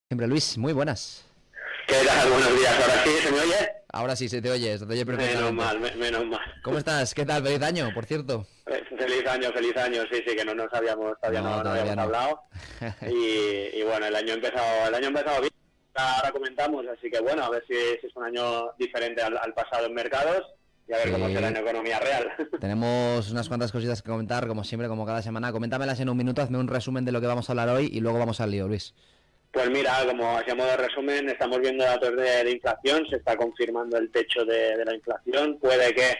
Siempre Luis, muy buenas. ¿Qué tal? Buenos días. ¿Ahora sí se me oye? Ahora sí, se te oye Menos perfectamente. mal, menos mal. ¿Cómo estás? ¿Qué tal? Feliz año, por cierto. Feliz año, feliz año. Sí, sí, que no nos habíamos, todavía No, no todavía habíamos no. hablado. Y bueno, el año ha empezado bien. Ahora comentamos, así que bueno, a ver si es un año diferente al pasado en mercados y a ver cómo será en Sí, economía real. tenemos unas cuantas cositas que comentar, como siempre, como cada semana. Coméntamelas en un minuto, hazme un resumen de lo que vamos a hablar hoy y luego vamos al lío, Luis. Pues mira, como así a modo de resumen, estamos viendo datos de inflación, se está confirmando el techo de la inflación. Puede que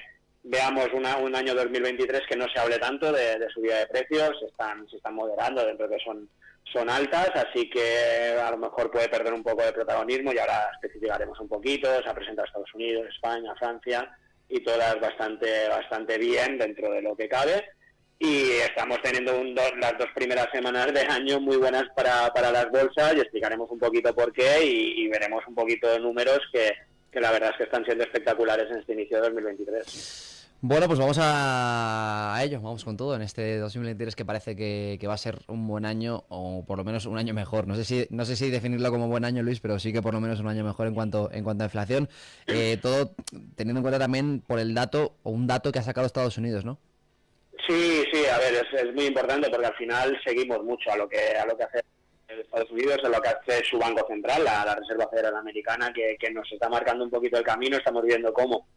veamos un año 2023 que no se hable tanto de subida de precios, se están moderando dentro de que son altas, así que a lo mejor puede perder un poco de protagonismo y ahora especificaremos un poquito. Se ha presentado Estados Unidos, España, Francia y todas bastante bien dentro de lo que cabe. Y estamos teniendo las 2 primeras semanas de año muy buenas para las bolsas y explicaremos un poquito por qué y veremos un poquito de números que la verdad es que están siendo espectaculares en este inicio de 2023. Bueno, pues vamos a ello, vamos con todo en este 2023 que parece que va a ser un buen año o por lo menos un año mejor. No sé si definirlo como buen año, Luis, pero sí que por lo menos un año mejor en cuanto a inflación. Todo teniendo en cuenta también por el dato o un dato que ha sacado Estados Unidos, ¿no? Sí, sí, a ver, es muy importante porque al final seguimos mucho a lo que hace Estados Unidos, a lo que hace su Banco Central, la Reserva Federal Americana, que nos está marcando un poquito el camino. Estamos viendo cómo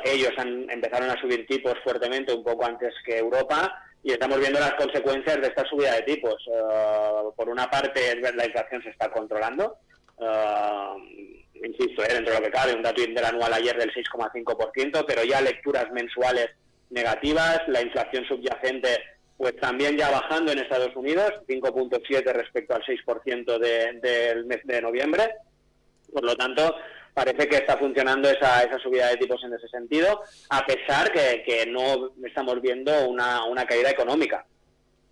ellos empezaron a subir tipos fuertemente un poco antes que Europa y estamos viendo las consecuencias de esta subida de tipos. Por una parte, la inflación se está controlando. Insisto, dentro de lo que cabe, un dato interanual ayer del 6,5%, pero ya lecturas mensuales negativas. La inflación subyacente pues también ya bajando en Estados Unidos, 5,7 respecto al 6% del mes de noviembre. Por lo tanto, parece que está funcionando esa subida de tipos en ese sentido, a pesar que no estamos viendo una caída económica.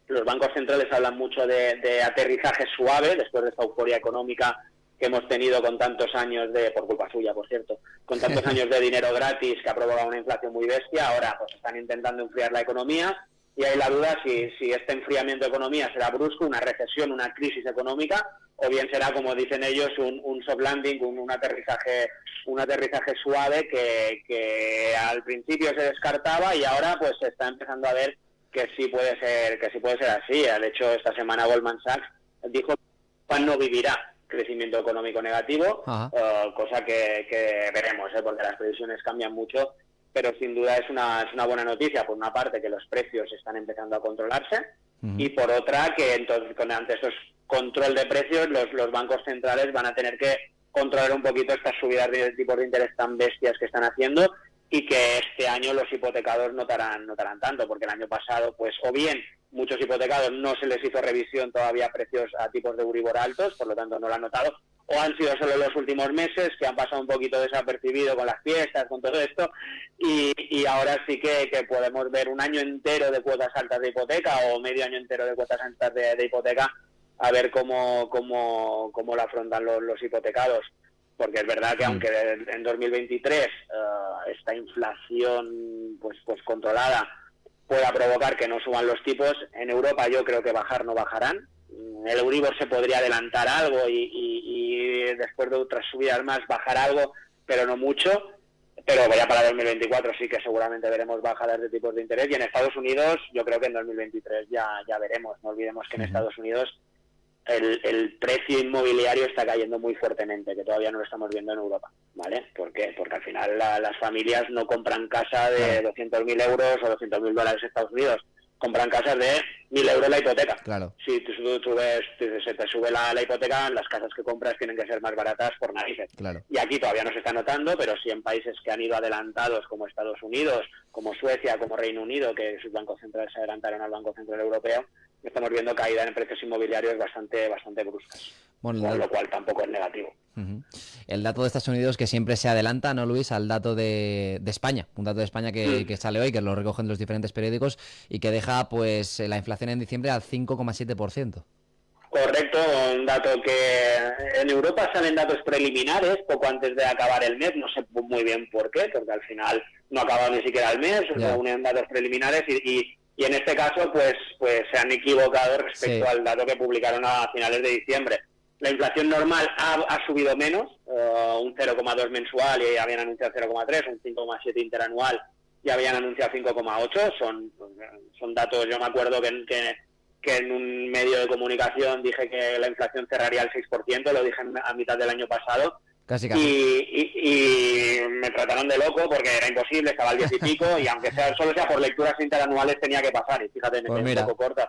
Los bancos centrales hablan mucho de aterrizaje suave después de esta euforia económica que hemos tenido con tantos años por culpa suya, por cierto, con tantos años de dinero gratis que ha provocado una inflación muy bestia. Ahora pues están intentando enfriar la economía y hay la duda si este enfriamiento de economía será brusco, una recesión, una crisis económica, o bien será, como dicen ellos, un soft landing, un aterrizaje suave que al principio se descartaba y ahora pues se está empezando a ver que sí puede ser así. De hecho, esta semana Goldman Sachs dijo que Juan no vivirá crecimiento económico negativo, Ajá. cosa que veremos, porque las previsiones cambian mucho, pero sin duda es una buena noticia. Por una parte, que los precios están empezando a controlarse, Ujú. y por otra, que entonces ante estos control de precios, los bancos centrales van a tener que controlar un poquito estas subidas de tipos de interés tan bestias que están haciendo, y que este año los hipotecados notarán tanto, porque el año pasado, pues, o bien muchos hipotecados no se les hizo revisión todavía a precios a tipos de Euribor altos, por lo tanto no lo han notado, o han sido solo los últimos meses que han pasado un poquito desapercibido con las fiestas, con todo esto, y ahora sí que podemos ver un año entero de cuotas altas de hipoteca o medio año entero de cuotas altas de hipoteca, a ver cómo lo afrontan los hipotecados. Porque es verdad que Mm. aunque en 2023 esta inflación pues controlada pueda provocar que no suban los tipos, en Europa yo creo que bajar no bajarán. El Euribor se podría adelantar algo y después de otras subidas más bajar algo, pero no mucho. Pero ya para 2024 sí que seguramente veremos bajadas de tipos de interés, y en Estados Unidos yo creo que en 2023 ya veremos. No olvidemos que en Ujú. Estados Unidos el precio inmobiliario está cayendo muy fuertemente, que todavía no lo estamos viendo en Europa, ¿vale? ¿Por qué? Porque al final las familias no compran casa de Claro, 200.000 euros o 200.000 dólares en Estados Unidos, compran casas de 1.000 euros la hipoteca. claro, Si se te sube la hipoteca, las casas que compras tienen que ser más baratas por narices. claro. Y aquí todavía no se está notando, pero sí en países que han ido adelantados, como Estados Unidos, como Suecia, como Reino Unido, que sus bancos centrales se adelantaron al Banco Central Europeo, estamos viendo caída en precios inmobiliarios bastante bruscas, Bueno, con lo cual tampoco es negativo. ujú. El dato de Estados Unidos que siempre se adelanta, ¿no, Luis? Al dato de España. Un dato de España que sale hoy, que lo recogen los diferentes periódicos y que deja pues la inflación en diciembre al 5,7%. Correcto, un dato que en Europa salen datos preliminares poco antes de acabar el mes, no sé muy bien por qué, porque al final no ha acabado ni siquiera el mes, se Ya, unen datos preliminares y en este caso pues se han equivocado respecto sí, al dato que publicaron a finales de diciembre. La inflación normal ha subido menos, un 0,2 mensual y habían anunciado 0,3, un 5,7 interanual y habían anunciado 5,8. Son datos, yo me acuerdo que en un medio de comunicación dije que la inflación cerraría el 6%, lo dije a mitad del año pasado. Casi. Y me trataron de loco porque era imposible, estaba al 10 y pico, y aunque solo sea por lecturas interanuales tenía que pasar. Y fíjate, me quedé un poco corto,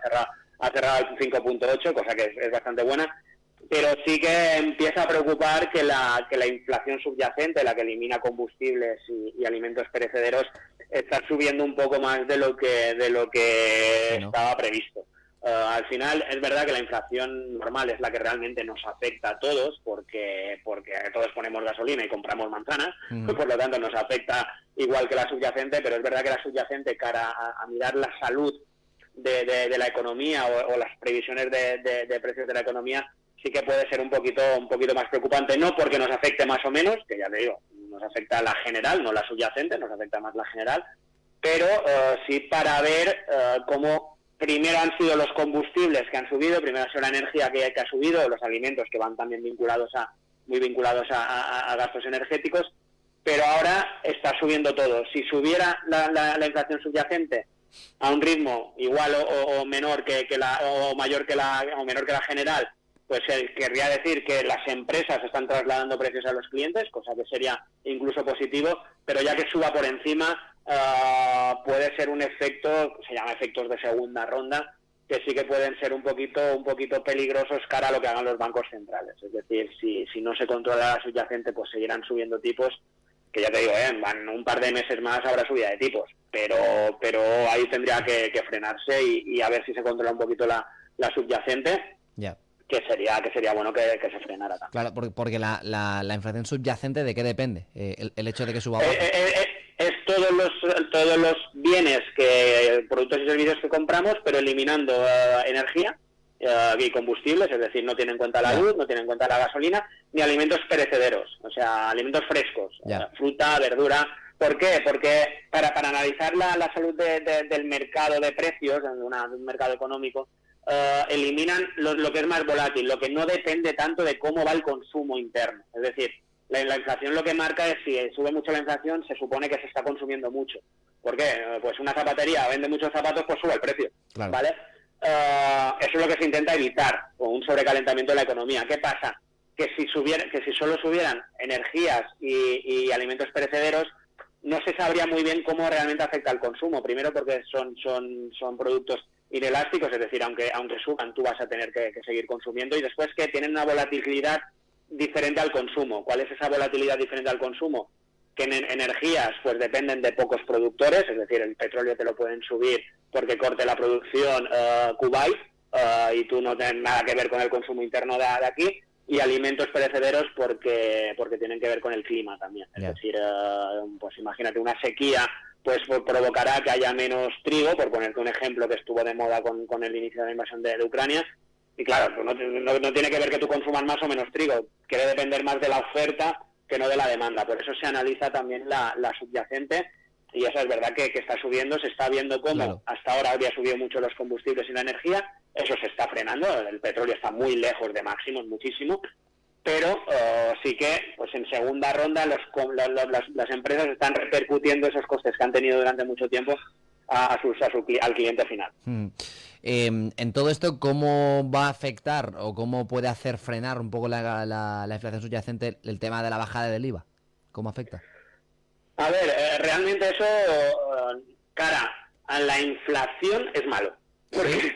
ha cerrado el 5,8, cosa que es bastante buena. Pero sí que empieza a preocupar que la inflación subyacente, la que elimina combustibles y alimentos perecederos, está subiendo un poco más de lo que estaba previsto. Al final es verdad que la inflación normal es la que realmente nos afecta a todos, porque todos ponemos gasolina y compramos manzanas, por lo tanto nos afecta igual que la subyacente, pero es verdad que la subyacente, cara a mirar la salud de la economía o las previsiones de precios de la economía, sí que puede ser un poquito más preocupante, no porque nos afecte más o menos, que ya te digo, nos afecta la general, no la subyacente, nos afecta más la general, pero sí para ver cómo primero han sido los combustibles que han subido, primero ha sido la energía que ha subido, los alimentos que van también muy vinculados a gastos energéticos, pero ahora está subiendo todo. Si subiera la inflación subyacente a un ritmo igual o menor o mayor que la general, pues querría decir que las empresas están trasladando precios a los clientes, cosa que sería incluso positivo, pero ya que suba por encima, puede ser un efecto, se llama efectos de segunda ronda, que sí que pueden ser un poquito peligrosos cara a lo que hagan los bancos centrales. Es decir, si no se controla la subyacente, pues seguirán subiendo tipos, que ya te digo, van un par de meses más habrá subida de tipos, pero ahí tendría que frenarse y a ver si se controla un poquito la subyacente. Ya. Que sería bueno que se frenara también. Claro, porque la inflación subyacente, ¿de qué depende? El hecho de que suba bajo. Es todos los bienes, productos y servicios que compramos, pero eliminando energía y combustibles, es decir, no tiene en cuenta la luz, no tiene en cuenta la gasolina, ni alimentos perecederos, o sea, alimentos frescos, fruta, verdura. ¿Por qué? Porque para analizar la salud del mercado de precios, de un mercado económico, eliminan lo que es más volátil, lo que no depende tanto de cómo va el consumo interno. Es decir, la inflación lo que marca es si sube mucho la inflación, se supone que se está consumiendo mucho. ¿Por qué? Pues una zapatería vende muchos zapatos, pues sube el precio, claro. ¿Vale? Eso es lo que se intenta evitar, con un sobrecalentamiento de la economía. ¿Qué pasa? Que si solo subieran energías y alimentos perecederos, no se sabría muy bien cómo realmente afecta al consumo. Primero porque son productos inelásticos, es decir, aunque suban, tú vas a tener que seguir consumiendo, y después que tienen una volatilidad diferente al consumo. ¿Cuál es esa volatilidad diferente al consumo? Que en energías pues dependen de pocos productores, es decir, el petróleo te lo pueden subir porque corte la producción Kuwait, y tú no tienes nada que ver con el consumo interno de aquí, y alimentos perecederos porque tienen que ver con el clima también. Es decir, pues imagínate, una sequía pues provocará que haya menos trigo, por ponerte un ejemplo que estuvo de moda con el inicio de la invasión de Ucrania. Y claro, no tiene que ver que tú consumas más o menos trigo, quiere depender más de la oferta que no de la demanda. Por eso se analiza también la subyacente, y eso es verdad que está subiendo. Se está viendo cómo hasta ahora había subido mucho los combustibles y la energía, eso se está frenando, el petróleo está muy lejos de máximos, muchísimo, pero sí que pues en segunda ronda las empresas están repercutiendo esos costes que han tenido durante mucho tiempo al cliente final. En todo esto, ¿cómo va a afectar o cómo puede hacer frenar un poco la inflación subyacente el tema de la bajada del IVA? ¿Cómo afecta? A ver, realmente eso, cara a la inflación, es malo. Porque,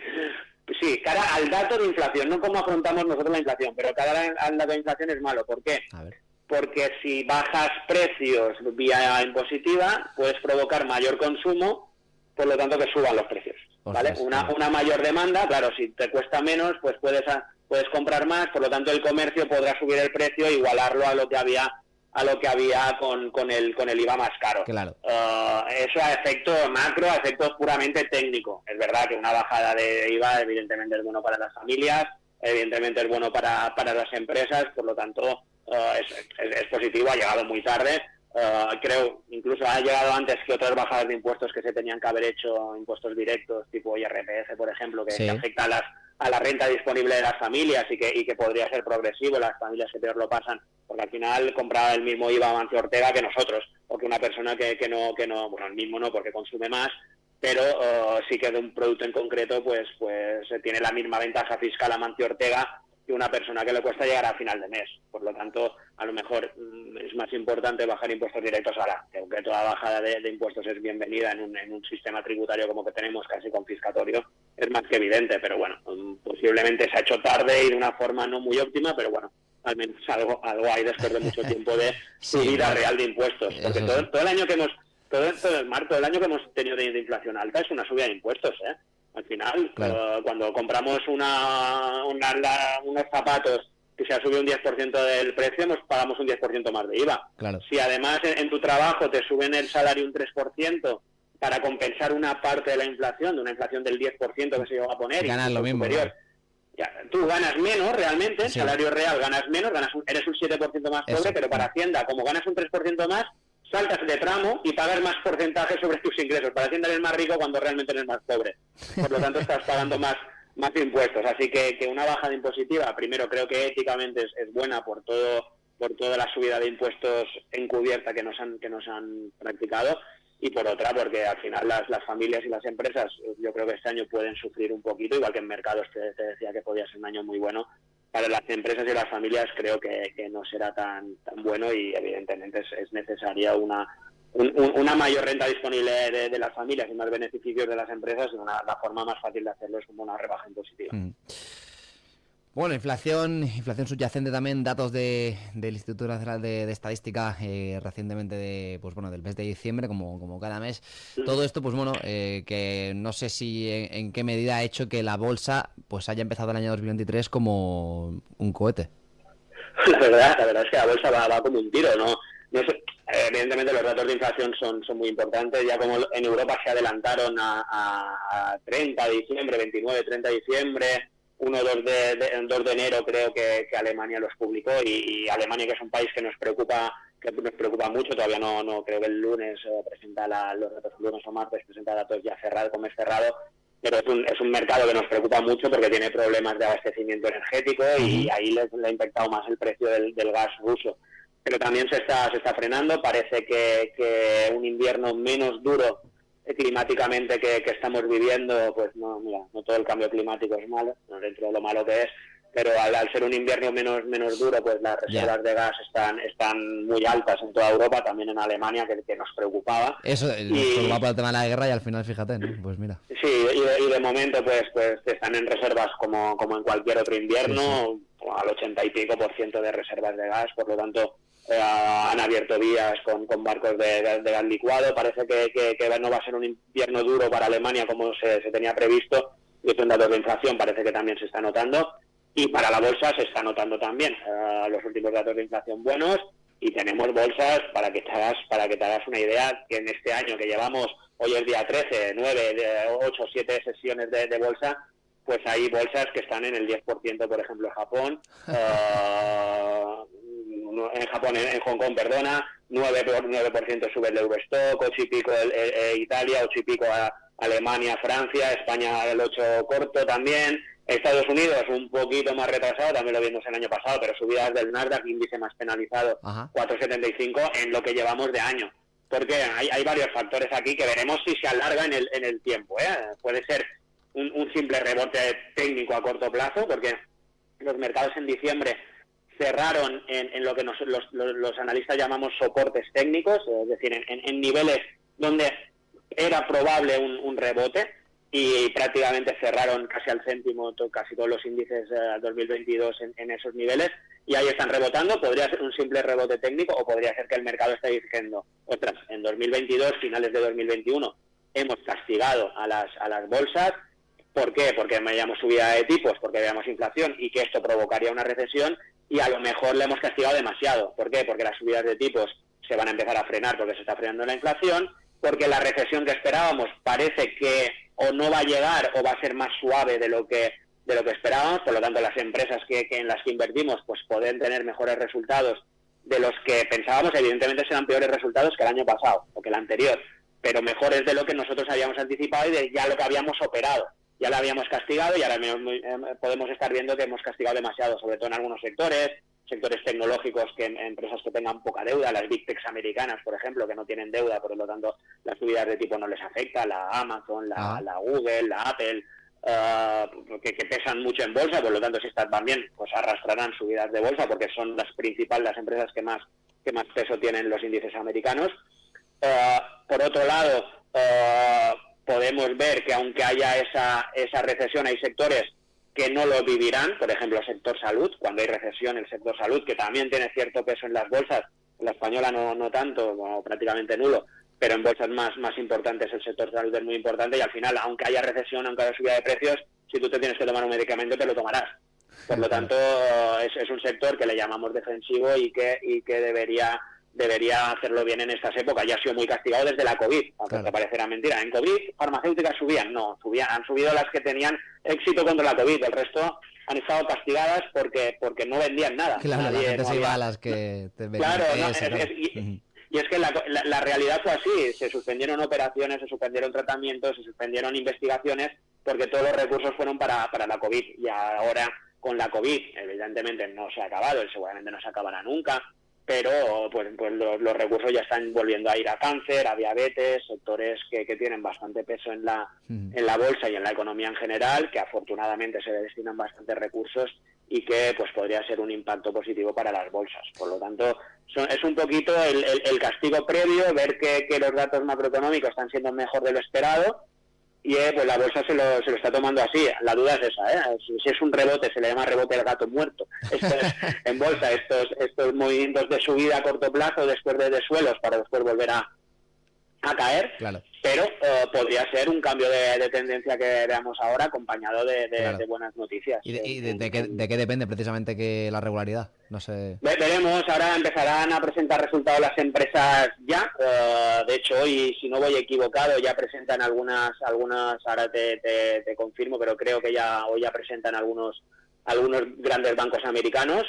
sí, cara al dato de inflación, no cómo afrontamos nosotros la inflación, pero cara al dato de inflación es malo. ¿Por qué? A ver. Porque si bajas precios vía impositiva, puedes provocar mayor consumo, por lo tanto que suban los precios, ¿vale? Una mayor demanda, claro, si te cuesta menos, pues puedes comprar más, por lo tanto el comercio podrá subir el precio e igualarlo a lo que había con el IVA más caro. Claro. Eso a efecto macro, a efectos puramente técnico. Es verdad que una bajada de IVA evidentemente es bueno para las familias, evidentemente es bueno para las empresas, por lo tanto es positivo, ha llegado muy tarde. Creo incluso ha llegado antes que otras bajadas de impuestos que se tenían que haber hecho, impuestos directos tipo IRPF, por ejemplo, que afecta a la renta disponible de las familias y que podría ser progresivo, las familias que peor lo pasan, porque al final compraba el mismo IVA Amancio Ortega que nosotros, o que una persona que no, bueno, el mismo no, porque consume más, pero sí que de un producto en concreto pues tiene la misma ventaja fiscal Amancio Ortega que una persona que le cuesta llegar a final de mes. Por lo tanto, a lo mejor es más importante bajar impuestos directos ahora, aunque toda bajada de impuestos es bienvenida en un sistema tributario como que tenemos, casi confiscatorio, es más que evidente, pero bueno, posiblemente se ha hecho tarde y de una forma no muy óptima, pero bueno, al menos algo hay después de mucho tiempo de subida real de impuestos, porque todo el año que hemos todo el año que hemos tenido de inflación alta es una subida de impuestos, ¿eh? Al final, claro. Cuando compramos unos zapatos que se ha subido un 10% del precio, nos pagamos un 10% más de IVA. Claro. Si además en tu trabajo te suben el salario un 3% para compensar una parte de la inflación, de una inflación del 10% que se llegó a poner, ganas lo mismo, superior, ya, tú ganas menos realmente, sí. Salario real ganas menos, eres un 7% más pobre, pero para Hacienda, como ganas un 3% más, saltas de tramo y pagas más porcentaje sobre tus ingresos. Para Hacienda eres más rico cuando realmente eres más pobre. Por lo tanto, estás pagando más impuestos. Así que una bajada impositiva, primero, creo que éticamente es buena por toda la subida de impuestos encubierta que nos han practicado, y por otra, porque al final las familias y las empresas, yo creo que este año pueden sufrir un poquito, igual que en mercados te decía que podía ser un año muy bueno. Para las empresas y las familias creo que no será tan bueno, y evidentemente es necesaria una mayor renta disponible de las familias y más beneficios de las empresas, y la forma más fácil de hacerlo es como una rebaja impositiva. Bueno, inflación subyacente también, datos del Instituto Nacional de Estadística recientemente del mes de diciembre, como cada mes. Todo esto, que no sé si en qué medida ha hecho que la bolsa pues haya empezado el año 2023 como un cohete. La verdad es que la bolsa va como un tiro, ¿no? Evidentemente los datos de inflación son muy importantes, ya como en Europa se adelantaron a 30 de diciembre, 29, 30 de diciembre, 2 de enero creo que Alemania los publicó, y Alemania, que es un país que nos preocupa mucho, todavía no creo que el lunes presenta los datos, el lunes o martes presenta datos ya cerrados, con mes cerrado, pero es un mercado que nos preocupa mucho porque tiene problemas de abastecimiento energético, y ahí le ha impactado más el precio del gas ruso. Pero también se está frenando, parece que un invierno menos duro climáticamente que estamos viviendo, pues no todo el cambio climático es malo, no dentro de lo malo que es, pero al ser un invierno menos duro, pues las reservas de gas están muy altas en toda Europa, también en Alemania, que nos preocupaba. Eso va por el tema de la guerra, y al final, fíjate, ¿no? Pues mira. Sí, y de momento pues están en reservas como en cualquier otro invierno, sí. Al 80 y pico % de reservas de gas, por lo tanto han abierto vías con barcos de gas licuado. Parece que no va a ser un invierno duro para Alemania como se tenía previsto, y estos datos de inflación parece que también se está notando, y para la bolsa se está notando también los últimos datos de inflación buenos, y tenemos bolsas, para que te hagas una idea, que en este año que llevamos, hoy es día 13, 9, 8, 7 sesiones de bolsa, pues hay bolsas que están en el 10%, por ejemplo, Japón, en Hong Kong, 9% sube el Eurostock, 8 y pico Italia, 8 y pico Alemania, Francia, España el 8 corto también, Estados Unidos un poquito más retrasado, también lo vimos el año pasado, pero subidas del Nasdaq, índice más penalizado, 4,75 en lo que llevamos de año. Porque hay varios factores aquí que veremos si se alarga en el tiempo, ¿eh? Puede ser un simple rebote técnico a corto plazo, porque los mercados en diciembre cerraron en lo que los analistas llamamos soportes técnicos, es decir, en niveles donde era probable un rebote, y prácticamente cerraron casi al céntimo casi todos los índices 2022 en esos niveles, y ahí están rebotando. Podría ser un simple rebote técnico, o podría ser que el mercado esté diciendo, ostras, en 2022, finales de 2021, hemos castigado a las bolsas. ¿Por qué? Porque veíamos subida de tipos, porque veíamos inflación, y que esto provocaría una recesión, y a lo mejor le hemos castigado demasiado. ¿Por qué? Porque las subidas de tipos se van a empezar a frenar porque se está frenando la inflación, porque la recesión que esperábamos parece que o no va a llegar o va a ser más suave de lo que esperábamos. Por lo tanto, las empresas en las que invertimos pues pueden tener mejores resultados de los que pensábamos. Evidentemente serán peores resultados que el año pasado o que el anterior, pero mejores de lo que nosotros habíamos anticipado y de ya lo que habíamos operado. ya la habíamos castigado y ahora podemos estar viendo que hemos castigado demasiado, sobre todo en algunos sectores tecnológicos, empresas que tengan poca deuda, las Big Techs americanas, por ejemplo, que no tienen deuda, por lo tanto las subidas de tipo no les afecta, la Amazon, la Google, la Apple, que pesan mucho en bolsa, por lo tanto si estas van bien, pues arrastrarán subidas de bolsa porque son las empresas que más peso tienen los índices americanos. Por otro lado, podemos ver que aunque haya esa recesión, hay sectores que no lo vivirán, por ejemplo el sector salud, cuando hay recesión el sector salud, que también tiene cierto peso en las bolsas, en la española no tanto, bueno, prácticamente nulo, pero en bolsas más importantes el sector salud es muy importante y al final, aunque haya recesión, aunque haya subida de precios, si tú te tienes que tomar un medicamento te lo tomarás. Por lo tanto, es un sector que le llamamos defensivo y que debería hacerlo bien en estas épocas. Ya ha sido muy castigado desde la COVID, aunque te parecerá mentira. En COVID, farmacéuticas han subido las que tenían éxito contra la COVID. El resto han estado castigadas porque no vendían nada. Claro, la gente se iba a las que te vendían. Claro, y es que la realidad fue así. Se suspendieron operaciones, se suspendieron tratamientos, se suspendieron investigaciones, porque todos los recursos fueron para la COVID. Y ahora, con la COVID, evidentemente no se ha acabado, y seguramente no se acabará nunca, pero pues los recursos ya están volviendo a ir a cáncer, a diabetes, sectores que tienen bastante peso en la bolsa y en la economía en general, que afortunadamente se destinan bastantes recursos y que pues podría ser un impacto positivo para las bolsas. Por lo tanto, es un poquito el castigo previo, ver que los datos macroeconómicos están siendo mejor de lo esperado, y pues la bolsa se lo está tomando así. La duda es esa, si es un rebote, se le llama rebote del gato muerto. En bolsa, estos movimientos de subida a corto plazo después de suelos para después volver a caer, claro. Pero podría ser un cambio de tendencia que veamos ahora, acompañado de buenas noticias. ¿Y de qué depende precisamente que la regularidad? No sé. Veremos, ahora empezarán a presentar resultados las empresas ya. De hecho, hoy, si no voy equivocado, ya presentan algunas ahora te confirmo, pero creo que hoy ya presentan algunos grandes bancos americanos,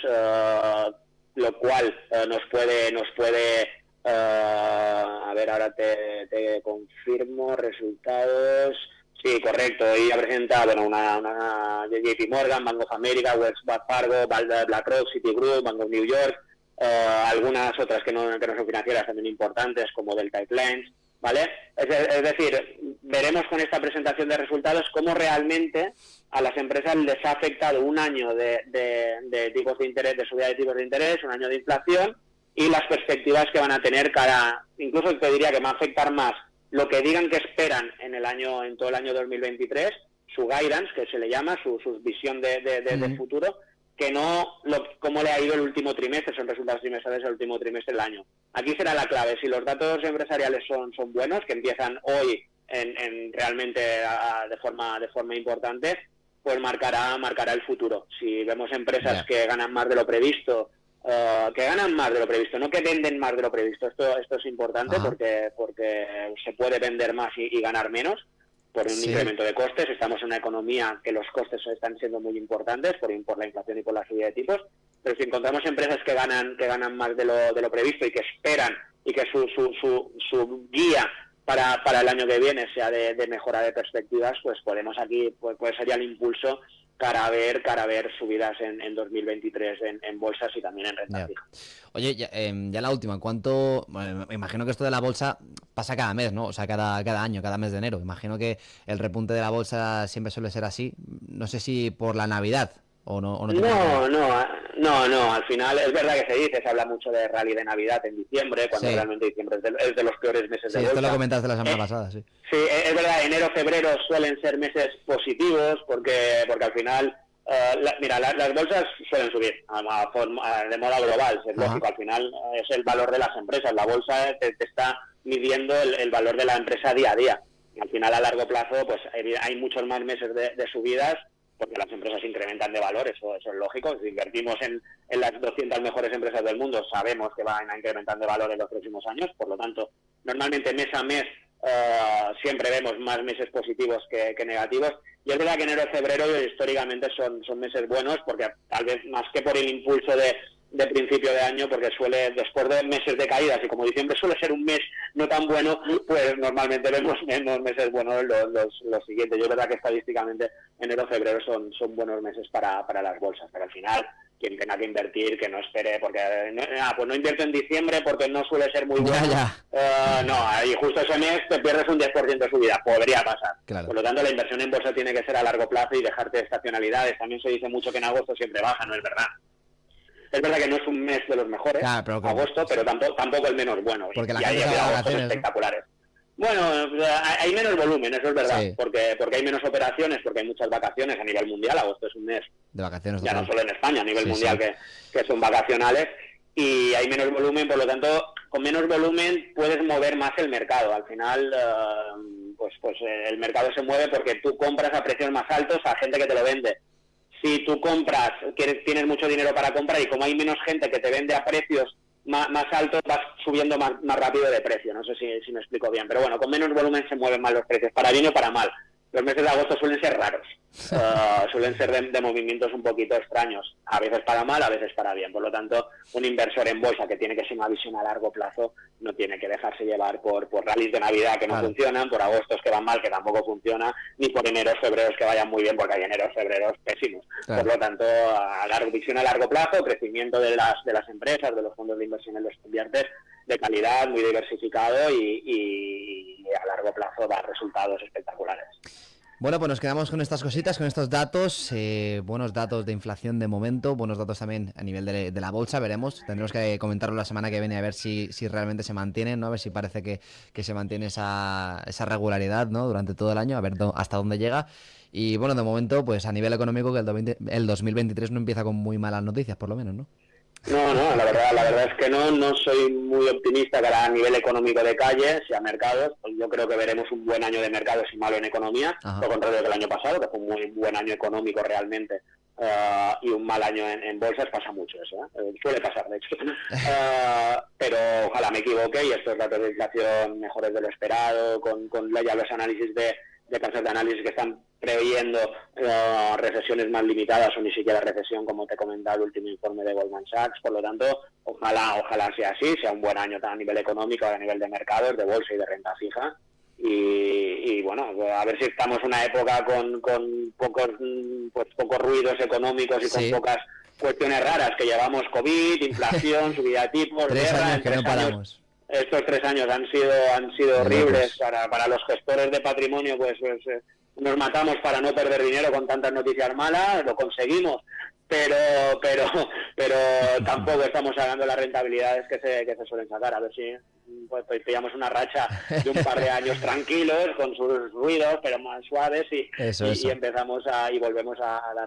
lo cual nos puede a ver, ahora te confirmo resultados. Sí, correcto. Y ha presentado una JP Morgan, Bank of America, Wells Fargo, BlackRock, Citigroup, Bank of New York, algunas otras que no son financieras también importantes, como Delta Airlines, ¿vale? Es decir, veremos con esta presentación de resultados cómo realmente a las empresas les ha afectado un año de tipos de interés, de subida de tipos de interés, un año de inflación, y las perspectivas que van a tener incluso te diría que va a afectar más lo que digan que esperan en todo el año 2023, su guidance, que se le llama, su visión de futuro, que no cómo le ha ido el último trimestre, son resultados trimestrales del último trimestre del año. Aquí será la clave, si los datos empresariales son buenos, que empiezan hoy realmente de forma importante, pues marcará el futuro. Si vemos empresas que ganan más de lo previsto, no que venden más de lo previsto. Esto es importante porque se puede vender más y ganar menos por un incremento de costes. Estamos en una economía que los costes están siendo muy importantes por la inflación y por la subida de tipos. Pero si encontramos empresas que ganan más de lo previsto y que esperan y que su guía para el año que viene sea de mejora de perspectivas, pues podemos aquí puede ser ya el impulso cara a ver subidas en 2023 en bolsas y también en renta fija. Oye, ya la última, me imagino que esto de la bolsa pasa cada mes, ¿no? O sea, cada año, cada mes de enero. Imagino que el repunte de la bolsa siempre suele ser así. No sé si por la Navidad o no. No, al final es verdad que se habla mucho de rally de Navidad en diciembre, cuando realmente diciembre es de los peores meses de bolsa. Sí, esto lo comentaste la semana pasada, sí. Sí, es verdad, enero, febrero suelen ser meses positivos porque al final, las bolsas suelen subir de modo global, es lógico, al final es el valor de las empresas, la bolsa te está midiendo el valor de la empresa día a día. Al final, a largo plazo, pues hay muchos más meses de subidas, porque las empresas incrementan de valor, eso es lógico. Si invertimos en las 200 mejores empresas del mundo, sabemos que van a incrementar de valor en los próximos años, por lo tanto, normalmente mes a mes siempre vemos más meses positivos que negativos, y es verdad que enero y febrero históricamente son meses buenos, porque tal vez más que por el impulso de principio de año, porque suele, después de meses de caídas, y como diciembre suele ser un mes no tan bueno, pues normalmente vemos menos meses buenos los siguientes. Yo es verdad que estadísticamente enero, febrero son buenos meses para las bolsas, pero al final quien tenga que invertir, que no espere, porque pues no invierto en diciembre porque no suele ser muy bueno. No, y justo ese mes te pierdes un 10% de subida, podría pasar. Claro. Por lo tanto, la inversión en bolsa tiene que ser a largo plazo y dejarte estacionalidades. También se dice mucho que en agosto siempre baja, no es verdad. Es verdad que no es un mes de los mejores, claro, agosto, pero tampoco el menos bueno. Porque y hay agostos espectaculares. Bueno, hay menos volumen, eso es verdad, sí. porque hay menos operaciones, porque hay muchas vacaciones a nivel mundial. Agosto es un mes de vacaciones, ya no solo en España, a nivel mundial, que son vacacionales, y hay menos volumen. Por lo tanto, con menos volumen puedes mover más el mercado. Al final, pues el mercado se mueve porque tú compras a precios más altos a gente que te lo vende. Si tú compras, tienes mucho dinero para comprar, y como hay menos gente que te vende a precios más altos, vas subiendo más rápido de precio. No sé si me explico bien, pero bueno, con menos volumen se mueven más los precios, para bien o para mal. Los meses de agosto suelen ser raros, suelen ser de movimientos un poquito extraños, a veces para mal, a veces para bien. Por lo tanto, un inversor en bolsa que tiene que ser una visión a largo plazo no tiene que dejarse llevar por rallies de Navidad que no funcionan, por agostos que van mal, que tampoco funciona, ni por eneros, febreros que vayan muy bien, porque hay eneros, febreros pésimos. Por lo tanto, visión a largo plazo, crecimiento de las empresas, de los fondos de inversión en los que inviertes, de calidad, muy diversificado y a largo plazo da resultados espectaculares. Bueno, pues nos quedamos con estas cositas, con estos datos, buenos datos de inflación de momento, buenos datos también a nivel de la bolsa, veremos, tendremos que comentarlo la semana que viene a ver si realmente se mantienen, ¿no? A ver si parece que se mantiene esa regularidad, ¿no? Durante todo el año, a ver hasta dónde llega. Y bueno, de momento, pues a nivel económico, que el 2023 no empieza con muy malas noticias, por lo menos, ¿no? No, la verdad es que no soy muy optimista a nivel económico de calle, si a mercados. Pues yo creo que veremos un buen año de mercados y malo en economía, lo contrario que el año pasado, que fue un muy buen año económico realmente, y un mal año en bolsas. Pasa mucho eso, suele pasar de hecho. Pero ojalá me equivoque y estos datos de inflación mejores de lo esperado, con ya los análisis de casas de análisis que están previendo recesiones más limitadas o ni siquiera recesión, como te comentaba el último informe de Goldman Sachs. Por lo tanto, ojalá sea así, sea un buen año a nivel económico, a nivel de mercados, de bolsa y de renta fija. Y bueno, a ver si estamos en una época con pocos ruidos económicos y con pocas cuestiones raras, que llevamos COVID, inflación, subida de tipos, guerra. Que no paramos. Estos 3 años han sido horribles para los gestores de patrimonio. Pues nos matamos para no perder dinero con tantas noticias malas, lo conseguimos, pero tampoco estamos sacando las rentabilidades que se suelen sacar. A ver si pues pillamos una racha de un par de años tranquilos, con sus ruidos, pero más suaves, y empezamos y volvemos a dar la